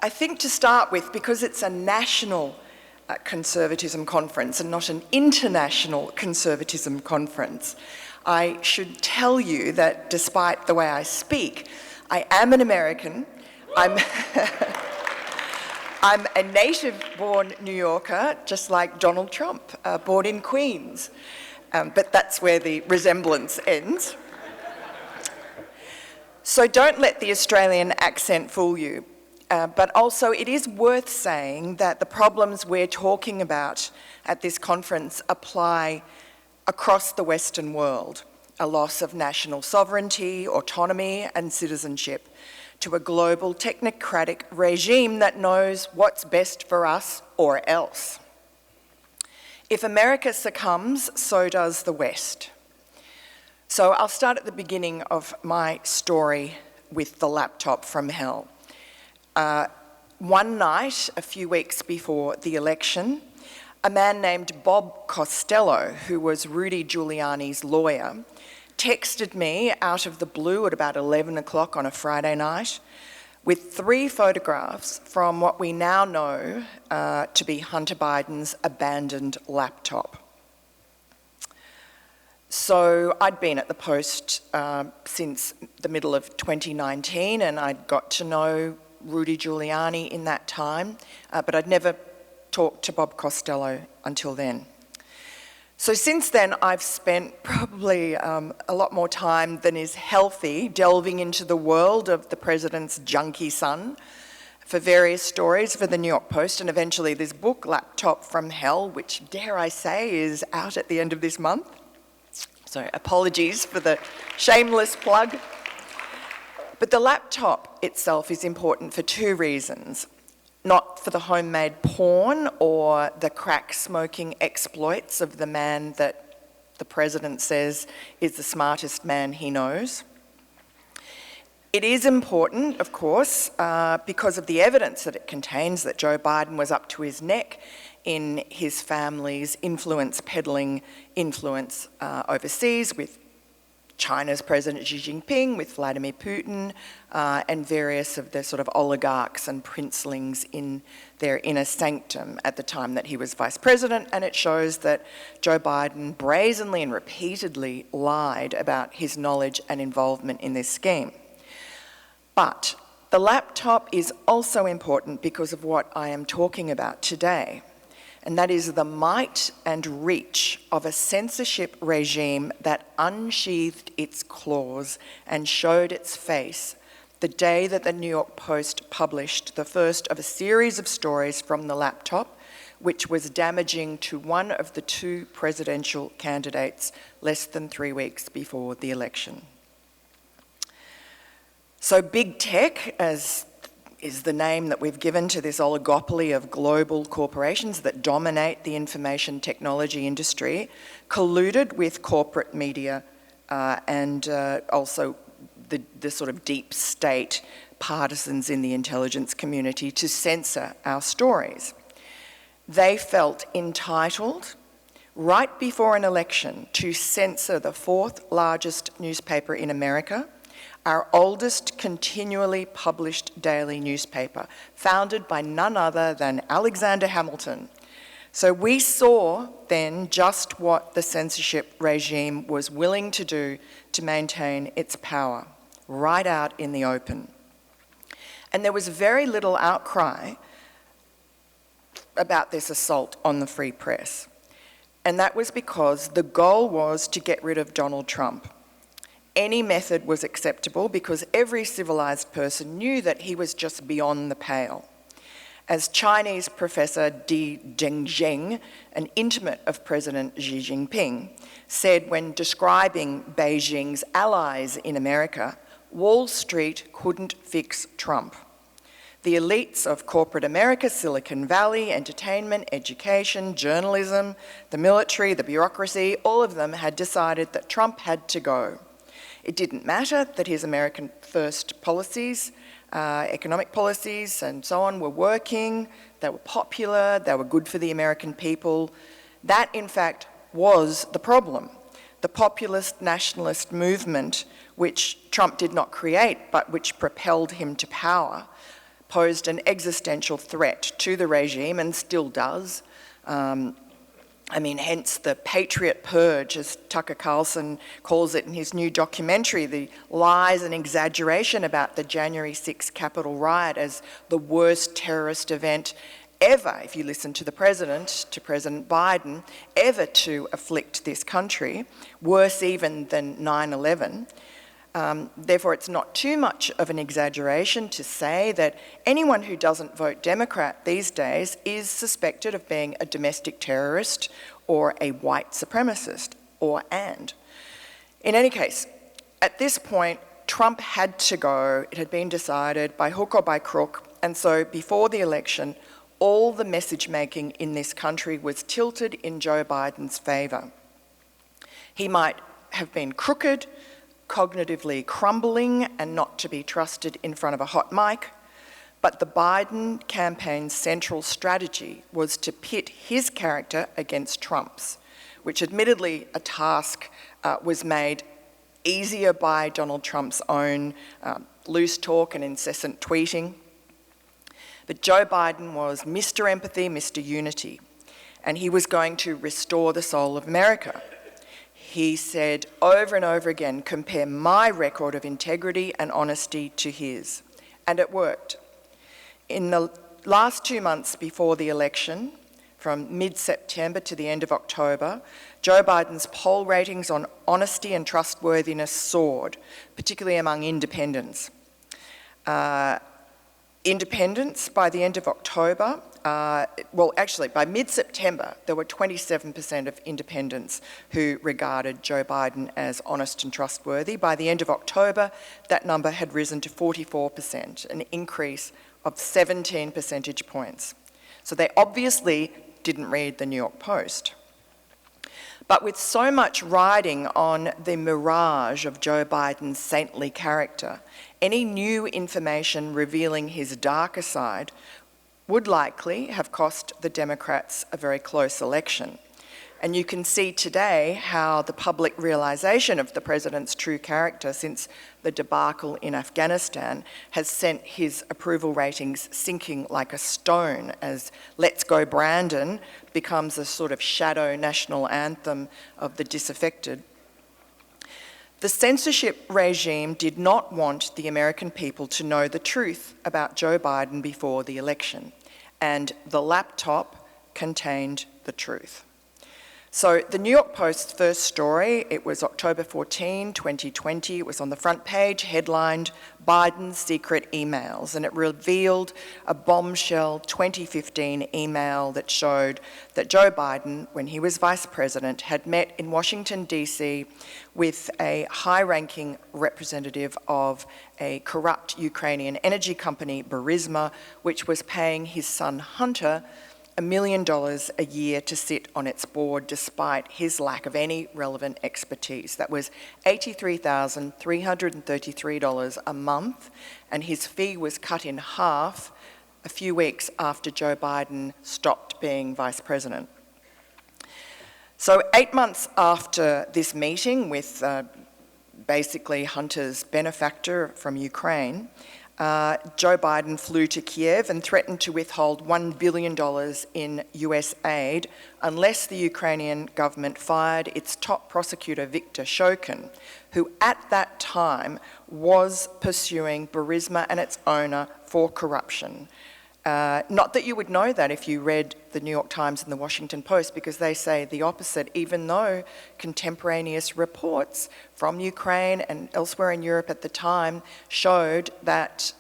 I think to start with, because it's a national conservatism conference and not an international conservatism conference, I should tell you that despite the way I speak, I am an American. I'm a native-born New Yorker, just like Donald Trump, born in Queens. But that's where the resemblance ends. So don't let the Australian accent fool you. But also it is worth saying that the problems we're talking about at this conference apply across the Western world. A loss of national sovereignty, autonomy and citizenship to a global technocratic regime that knows what's best for us or else. If America succumbs, so does the West. So I'll start at the beginning of my story with the laptop from hell. One night, a few weeks before the election, a man named Bob Costello, who was Rudy Giuliani's lawyer, texted me out of the blue at about 11 o'clock on a Friday night with 3 photographs from what we now know to be Hunter Biden's abandoned laptop. So I'd been at the Post since the middle of 2019, and I'd got to know Rudy Giuliani in that time, but I'd never talked to Bob Costello until then. So since then, I've spent probably a lot more time than is healthy delving into the world of the president's junkie son for various stories for the New York Post, and eventually this book, Laptop from Hell, which, dare I say, is out at the end of this month. So apologies for the shameless plug. But the laptop itself is important for 2 reasons. Not for the homemade porn or the crack-smoking exploits of the man that the president says is the smartest man he knows. It is important, of course, because of the evidence that it contains that Joe Biden was up to his neck in his family's peddling influence overseas with China's President Xi Jinping, with Vladimir Putin, and various of the sort of oligarchs and princelings in their inner sanctum at the time that he was vice president, and it shows that Joe Biden brazenly and repeatedly lied about his knowledge and involvement in this scheme. But the laptop is also important because of what I am talking about today, and that is the might and reach of a censorship regime that unsheathed its claws and showed its face the day that the New York Post published the first of a series of stories from the laptop, which was damaging to one of the 2 presidential candidates less than 3 weeks before the election. So big tech, as is the name that we've given to this oligopoly of global corporations that dominate the information technology industry, colluded with corporate media and also the sort of deep state partisans in the intelligence community to censor our stories. They felt entitled, right before an election, to censor the 4th largest newspaper in America, our oldest continually published daily newspaper, founded by none other than Alexander Hamilton. So we saw then just what the censorship regime was willing to do to maintain its power, right out in the open. And there was very little outcry about this assault on the free press. And that was because the goal was to get rid of Donald Trump. Any method was acceptable because every civilized person knew that he was just beyond the pale. As Chinese professor Di Dengzheng, an intimate of President Xi Jinping, said when describing Beijing's allies in America, Wall Street couldn't fix Trump. The elites of corporate America, Silicon Valley, entertainment, education, journalism, the military, the bureaucracy, all of them had decided that Trump had to go. It didn't matter that his American first policies, economic policies and so on were working, they were popular, they were good for the American people. That, in fact, was the problem. The populist nationalist movement, which Trump did not create, but which propelled him to power, posed an existential threat to the regime and still does. Hence the Patriot Purge, as Tucker Carlson calls it in his new documentary, the lies and exaggeration about the January 6th Capitol riot as the worst terrorist event ever, if you listen to President Biden, ever to afflict this country, worse even than 9/11. Therefore, it's not too much of an exaggeration to say that anyone who doesn't vote Democrat these days is suspected of being a domestic terrorist or a white supremacist, or and. In any case, at this point, Trump had to go. It had been decided by hook or by crook, and so before the election, all the message making in this country was tilted in Joe Biden's favour. He might have been crooked, cognitively crumbling and not to be trusted in front of a hot mic, but the Biden campaign's central strategy was to pit his character against Trump's, which admittedly a task was made easier by Donald Trump's own loose talk and incessant tweeting. But Joe Biden was Mr. Empathy, Mr. Unity, and he was going to restore the soul of America. He said over and over again, compare my record of integrity and honesty to his. And it worked. In the last 2 months before the election, from mid-September to the end of October, Joe Biden's poll ratings on honesty and trustworthiness soared, particularly among independents. Independents, by the end of October, by mid-September, there were 27% of independents who regarded Joe Biden as honest and trustworthy. By the end of October, that number had risen to 44%, an increase of 17 percentage points. So they obviously didn't read the New York Post. But with so much riding on the mirage of Joe Biden's saintly character, any new information revealing his darker side would likely have cost the Democrats a very close election. And you can see today how the public realisation of the president's true character since the debacle in Afghanistan has sent his approval ratings sinking like a stone as Let's Go Brandon becomes a sort of shadow national anthem of the disaffected. The censorship regime did not want the American people to know the truth about Joe Biden before the election, and the laptop contained the truth. So the New York Post's first story, it was October 14, 2020, it was on the front page, headlined, Biden's Secret Emails, and it revealed a bombshell 2015 email that showed that Joe Biden, when he was Vice President, had met in Washington, D.C. with a high-ranking representative of a corrupt Ukrainian energy company, Burisma, which was paying his son Hunter $1 million a year to sit on its board despite his lack of any relevant expertise. That was $83,333 a month, and his fee was cut in half a few weeks after Joe Biden stopped being Vice President. So 8 months after this meeting with basically Hunter's benefactor from Ukraine, Joe Biden flew to Kiev and threatened to withhold $1 billion in US aid unless the Ukrainian government fired its top prosecutor, Viktor Shokin, who at that time was pursuing Burisma and its owner for corruption. Not that you would know that if you read the New York Times and the Washington Post, because they say the opposite, even though contemporaneous reports from Ukraine and elsewhere in Europe at the time showed that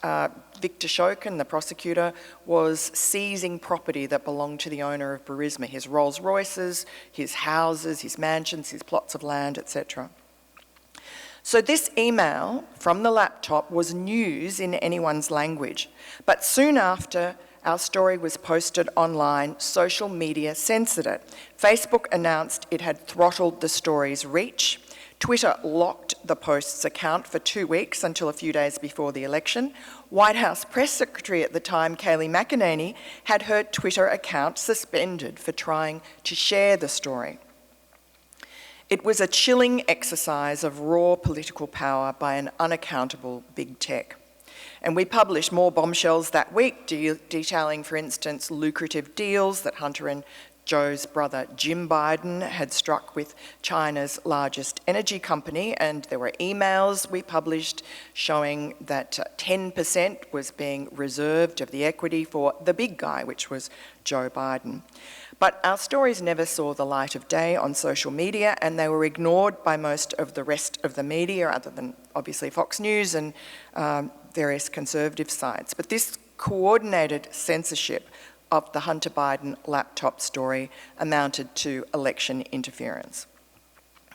Viktor Shokin, the prosecutor, was seizing property that belonged to the owner of Burisma, his Rolls Royces, his houses, his mansions, his plots of land, etc. So this email from the laptop was news in anyone's language. But soon after our story was posted online, social media censored it. Facebook announced it had throttled the story's reach. Twitter locked the Post's account for 2 weeks until a few days before the election. White House Press Secretary at the time, Kayleigh McEnany, had her Twitter account suspended for trying to share the story. It was a chilling exercise of raw political power by an unaccountable big tech. And we published more bombshells that week, detailing, for instance, lucrative deals that Hunter and Joe's brother Jim Biden had struck with China's largest energy company, and there were emails we published showing that 10% was being reserved of the equity for the big guy, which was Joe Biden. But our stories never saw the light of day on social media, and they were ignored by most of the rest of the media, other than obviously Fox News and various conservative sites. But this coordinated censorship of the Hunter Biden laptop story amounted to election interference.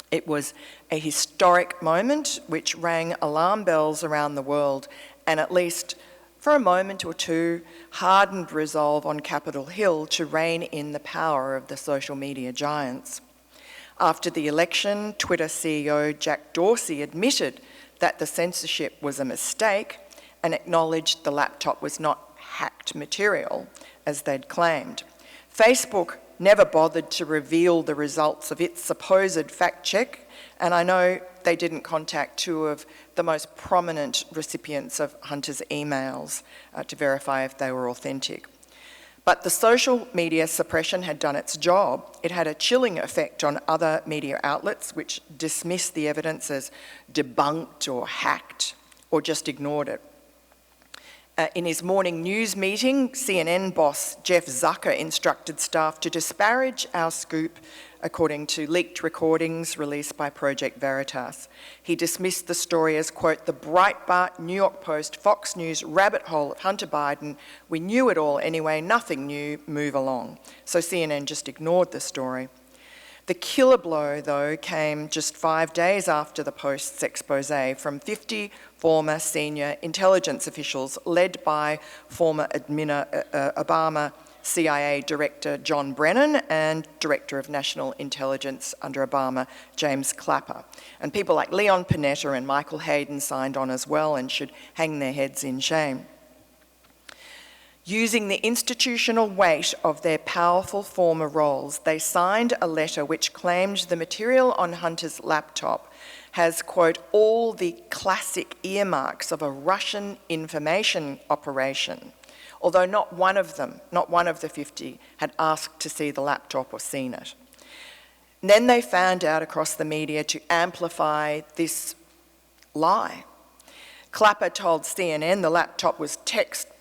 It was a historic moment which rang alarm bells around the world, and at least for a moment or two hardened resolve on Capitol Hill to rein in the power of the social media giants. After the election, Twitter CEO Jack Dorsey admitted that the censorship was a mistake and acknowledged the laptop was not hacked material, as they'd claimed. Facebook never bothered to reveal the results of its supposed fact check, and I know they didn't contact two of the most prominent recipients of Hunter's emails to verify if they were authentic. But the social media suppression had done its job. It had a chilling effect on other media outlets which dismissed the evidence as debunked or hacked or just ignored it. In his morning news meeting, CNN boss Jeff Zucker instructed staff to disparage our scoop according to leaked recordings released by Project Veritas. He dismissed the story as, quote, the Breitbart, New York Post, Fox News rabbit hole of Hunter Biden. We knew it all anyway, nothing new, move along. So CNN just ignored the story. The killer blow, though, came just 5 days after the Post's expose from 50 former senior intelligence officials led by former Obama CIA Director John Brennan and Director of National Intelligence under Obama, James Clapper. And people like Leon Panetta and Michael Hayden signed on as well and should hang their heads in shame. Using the institutional weight of their powerful former roles, they signed a letter which claimed the material on Hunter's laptop has, quote, all the classic earmarks of a Russian information operation, although not one of them, not one of the 50, had asked to see the laptop or seen it. And then they found out across the media to amplify this lie. Clapper told CNN the laptop was textbook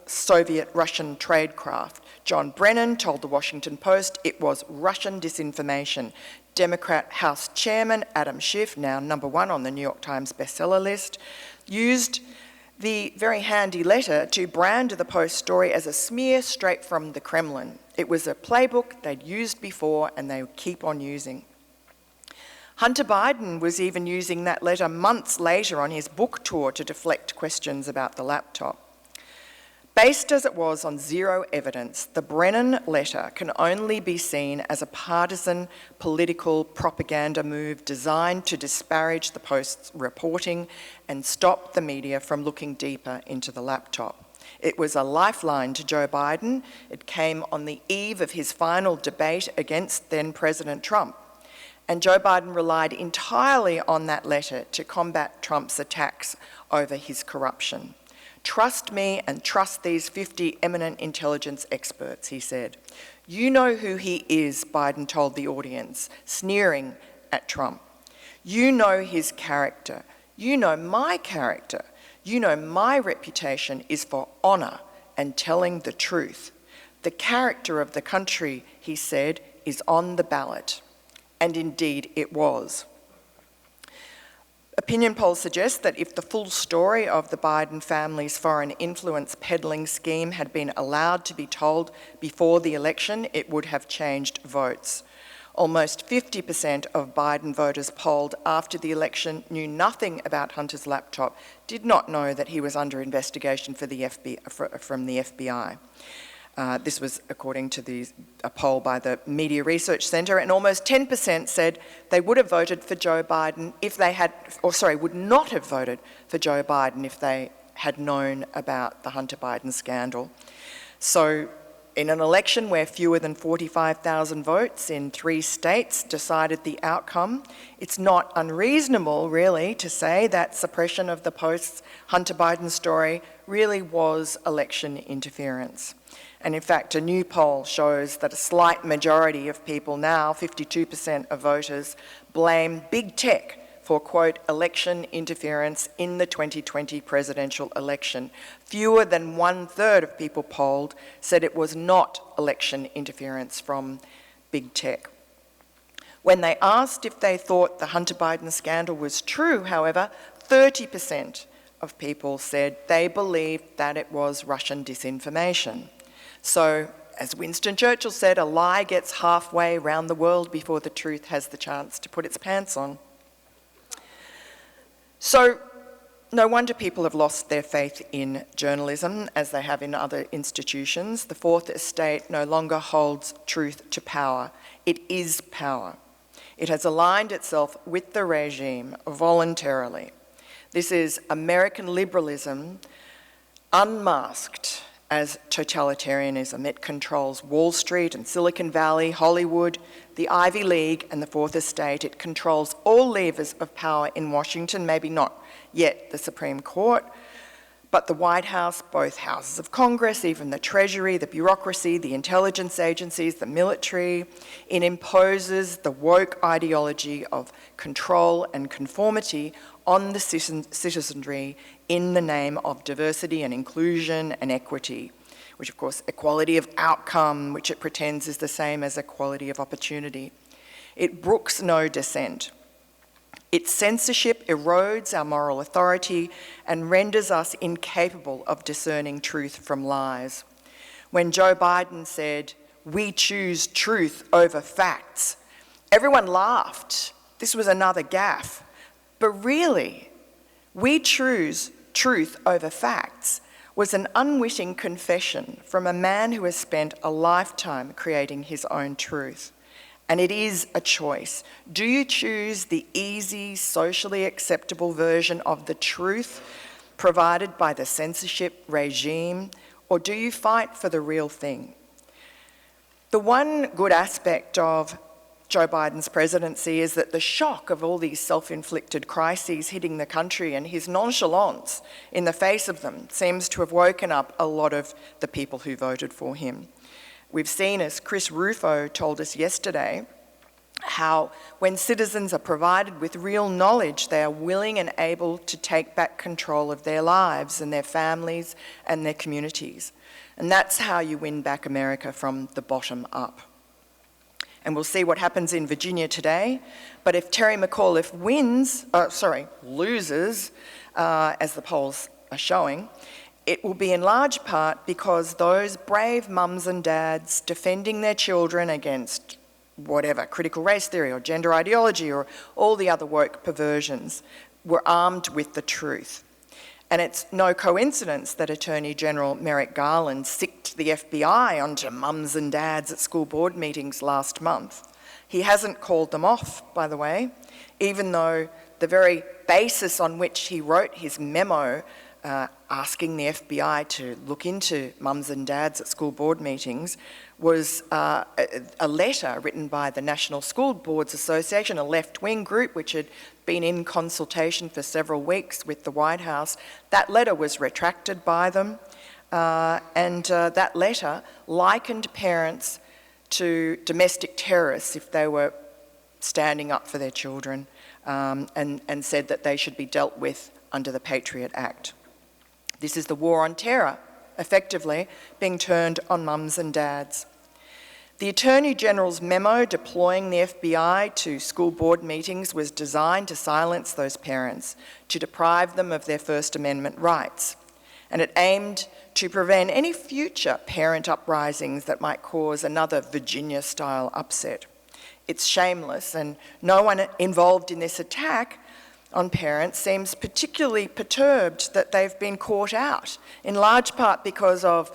Soviet-Russian tradecraft. John Brennan told the Washington Post it was Russian disinformation. Democrat House Chairman Adam Schiff, now #1 on the New York Times bestseller list, used the very handy letter to brand the Post story as a smear straight from the Kremlin. It was a playbook they'd used before and they would keep on using. Hunter Biden was even using that letter months later on his book tour to deflect questions about the laptop. Based as it was on zero evidence, the Brennan letter can only be seen as a partisan political propaganda move designed to disparage the Post's reporting and stop the media from looking deeper into the laptop. It was a lifeline to Joe Biden. It came on the eve of his final debate against then President Trump. And Joe Biden relied entirely on that letter to combat Trump's attacks over his corruption. Trust me and trust these 50 eminent intelligence experts, he said. You know who he is, Biden told the audience, sneering at Trump. You know his character. You know my character. You know my reputation is for honour and telling the truth. The character of the country, he said, is on the ballot. And indeed it was. Opinion polls suggest that if the full story of the Biden family's foreign influence peddling scheme had been allowed to be told before the election, it would have changed votes. Almost 50% of Biden voters polled after the election knew nothing about Hunter's laptop, did not know that he was under investigation from the FBI. This was according to a poll by the Media Research Centre, and almost 10% said they would have voted for Joe Biden if they had, would not have voted for Joe Biden if they had known about the Hunter Biden scandal. So in an election where fewer than 45,000 votes in 3 states decided the outcome, it's not unreasonable, really, to say that suppression of the Post's Hunter Biden's story really was election interference. And in fact, a new poll shows that a slight majority of people now, 52% of voters, blame big tech for, quote, election interference in the 2020 presidential election. Fewer than 1/3 of people polled said it was not election interference from big tech. When they asked if they thought the Hunter Biden scandal was true, however, 30% of people said they believed that it was Russian disinformation. So, as Winston Churchill said, a lie gets halfway round the world before the truth has the chance to put its pants on. So, no wonder people have lost their faith in journalism, as they have in other institutions. The Fourth Estate no longer holds truth to power. It is power. It has aligned itself with the regime voluntarily. This is American liberalism unmasked as totalitarianism. It controls Wall Street and Silicon Valley, Hollywood, the Ivy League and the Fourth Estate. It controls all levers of power in Washington, maybe not yet the Supreme Court, but the White House, both houses of Congress, even the Treasury, the bureaucracy, the intelligence agencies, the military. It imposes the woke ideology of control and conformity on the citizenry in the name of diversity and inclusion and equity, which of course equality of outcome, which it pretends is the same as equality of opportunity. It brooks no dissent. Its censorship erodes our moral authority and renders us incapable of discerning truth from lies. When Joe Biden said, "We choose truth over facts," everyone laughed. This was another gaffe. But really, "We choose truth over facts" was an unwitting confession from a man who has spent a lifetime creating his own truth. And it is a choice. Do you choose the easy, socially acceptable version of the truth provided by the censorship regime, or do you fight for the real thing? The one good aspect of Joe Biden's presidency is that the shock of all these self-inflicted crises hitting the country and his nonchalance in the face of them seems to have woken up a lot of the people who voted for him. We've seen, as Chris Rufo told us yesterday, how when citizens are provided with real knowledge, they are willing and able to take back control of their lives and their families and their communities. And that's how you win back America from the bottom up. And we'll see what happens in Virginia today. But if Terry McAuliffe loses, as the polls are showing, it will be in large part because those brave mums and dads defending their children against whatever, critical race theory or gender ideology or all the other woke perversions, were armed with the truth. And it's no coincidence that Attorney General Merrick Garland sicked the FBI onto mums and dads at school board meetings last month. He hasn't called them off, by the way, even though the very basis on which he wrote his memo asking the FBI to look into mums and dads at school board meetings was a letter written by the National School Boards Association, a left-wing group which had been in consultation for several weeks with the White House. That letter was retracted by them, and that letter likened parents to domestic terrorists if they were standing up for their children, and said that they should be dealt with under the Patriot Act. This is the war on terror, effectively, being turned on mums and dads. The Attorney General's memo deploying the FBI to school board meetings was designed to silence those parents, to deprive them of their First Amendment rights. And it aimed to prevent any future parent uprisings that might cause another Virginia-style upset. It's shameless, and no one involved in this attack on parents seems particularly perturbed that they've been caught out, in large part because of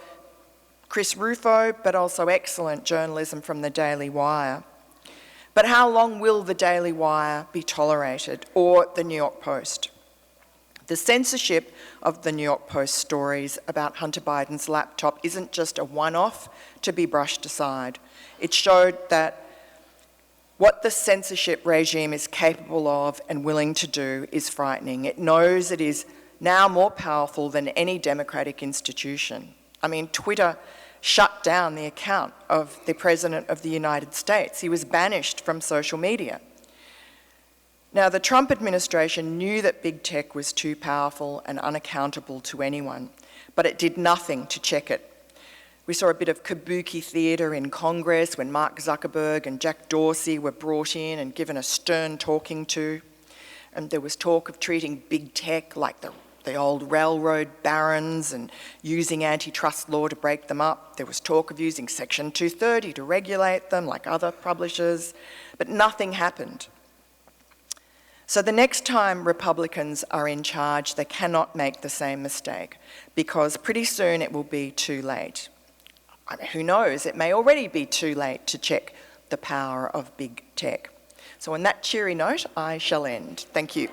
Chris Rufo, but also excellent journalism from the Daily Wire. But how long will the Daily Wire be tolerated, or the New York Post? The censorship of the New York Post stories about Hunter Biden's laptop isn't just a one-off to be brushed aside. It showed that what the censorship regime is capable of and willing to do is frightening. It knows it is now more powerful than any democratic institution. I mean, Twitter shut down the account of the President of the United States. He was banished from social media. Now, the Trump administration knew that big tech was too powerful and unaccountable to anyone, but it did nothing to check it. We saw a bit of kabuki theatre in Congress when Mark Zuckerberg and Jack Dorsey were brought in and given a stern talking to. And there was talk of treating big tech like the old railroad barons and using antitrust law to break them up. There was talk of using Section 230 to regulate them like other publishers, but nothing happened. So the next time Republicans are in charge, they cannot make the same mistake because pretty soon it will be too late. I mean, who knows, it may already be too late to check the power of big tech. So on that cheery note, I shall end. Thank you.